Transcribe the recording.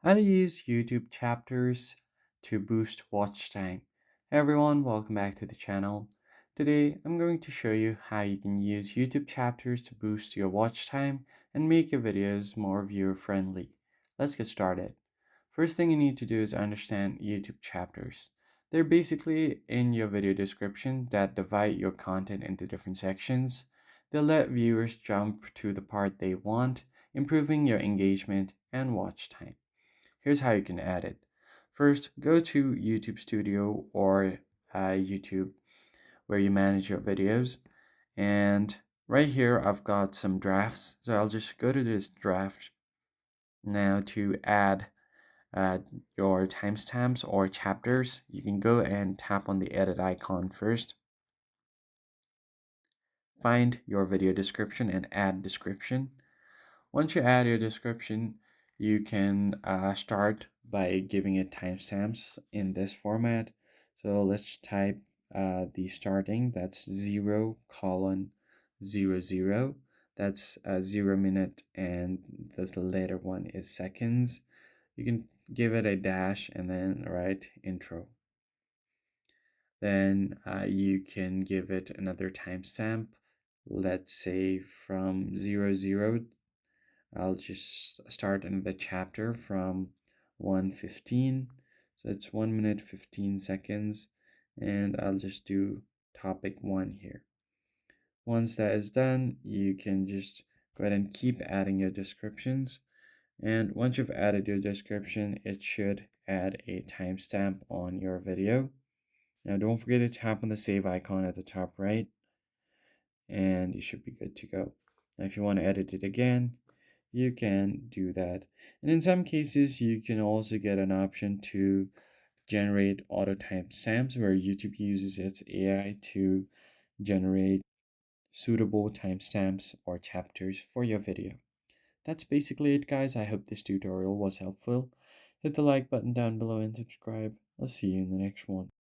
How to use YouTube chapters to boost watch time. Hey everyone, welcome back to the channel. Today I'm going to show you how you can use YouTube chapters to boost your watch time and make your videos more viewer friendly. Let's get started. First thing you need to do is understand YouTube chapters. They're basically in your video description that divide your content into different sections. They'll let viewers jump to the part they want, improving your engagement and watch time. Here's how you can add it. First, go to YouTube Studio or YouTube where you manage your videos. And right here, I've got some drafts. So I'll just go to this draft now to add uh, your timestamps or chapters. You can go and tap on the edit icon first. Find your video description and add description. Once you add your description, you can start by giving it timestamps in this format. So let's type the starting, that's 0:00. That's 0 minute, and the later one is seconds. You can give it a dash and then write intro. Then you can give it another timestamp, let's say from 00. I'll just start another chapter from 1:15. So it's 1 minute 15 seconds. And I'll just do topic 1 here. Once that is done, you can just go ahead and keep adding your descriptions. And once you've added your description, it should add a timestamp on your video. Now don't forget to tap on the save icon at the top right, and you should be good to go. Now if you want to edit it again, you can do that. And in some cases, you can also get an option to generate auto timestamps where YouTube uses its AI to generate suitable timestamps or chapters for your video. That's basically it, guys. I hope this tutorial was helpful. Hit the like button down below and subscribe. I'll see you in the next one.